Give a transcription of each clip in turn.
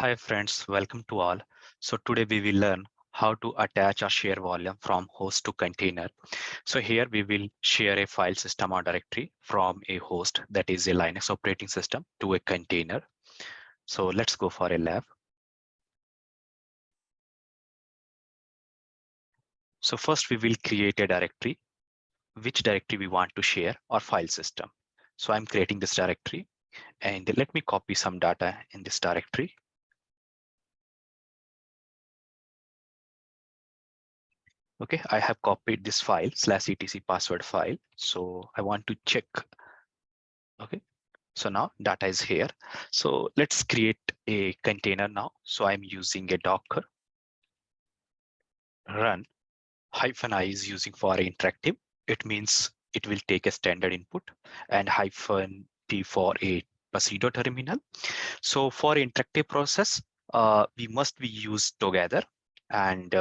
Hi friends, welcome to all. So today we will learn how to attach or share volume from host to container. So here we will share a file system or directory from a host, that is a Linux operating system, to a container. So let's go for a lab. So first we will create a directory, which directory we want to share or file system. So I'm creating this directory and let me copy some data in this directory. Okay, I have copied this file /etc password file. So I want to check. Okay, so now data is here. So let's create a container now. So I'm using a Docker run -i is using for interactive. It means it will take a standard input and -t for a pseudo terminal. So for interactive process, we must be used together. And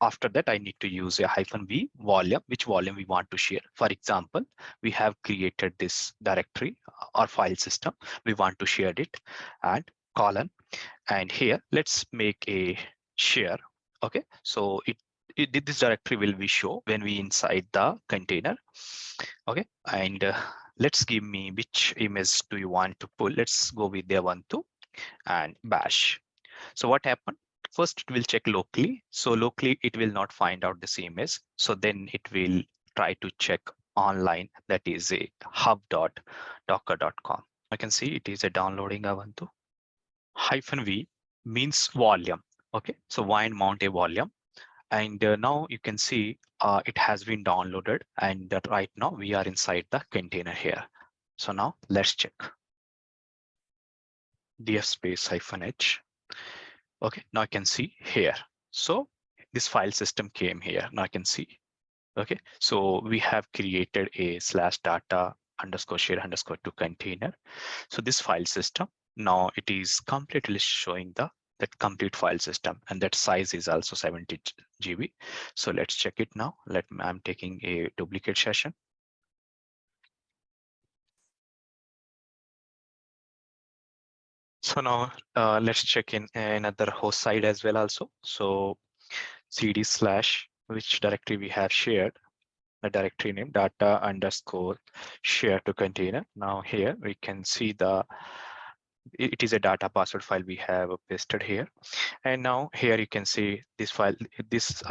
after that, I need to use a -v volume, which volume we want to share. For example, we have created this directory or file system. We want to share it and colon. And here, let's make a share. Okay, so this directory will be show when we inside the container. Okay, and let's give me which image do you want to pull. Let's go with the Ubuntu and bash. So what happened? First, it will check locally. So locally, it will not find out the same as. So then it will try to check online. That is a hub.docker.com. I can see it is a downloading Ubuntu. -v means volume. Okay, so wine mount a volume. And now you can see it has been downloaded. And that right now we are inside the container here. So now let's check. df space -h. Okay, now I can see here. So this file system came here. Now I can see. Okay, so we have created a /data_share_to container. So this file system, now it is completely showing that complete file system, and that size is also 70 GB. So let's check it now. I'm taking a duplicate session. So now let's check in another host side as well also. So cd/ which directory we have shared, the directory name data_share to container. Now here we can see it is a data password file we have pasted here. And now here you can see this file,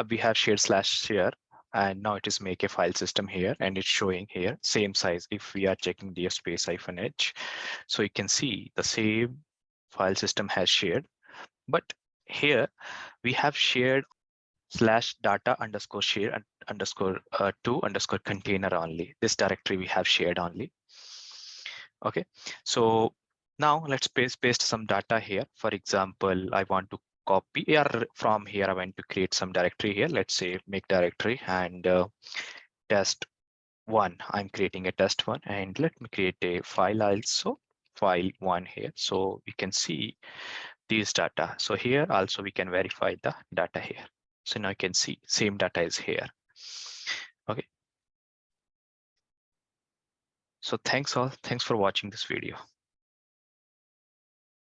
we have shared/share, and now it is make a file system here, and it's showing here same size. If we are checking df space -h, so you can see the same file system has shared, but here we have shared /data_share_to_container only. This directory we have shared only. Okay, so now let's paste some data here. For example, I want to copy here from here. I want to create some directory here. Let's say make directory and test1. I'm creating a test1, and let me create a file also, file1 here. So we can see these data. So here also we can verify the data here. So now you can see same data is here. Okay. So thanks all. Thanks for watching this video.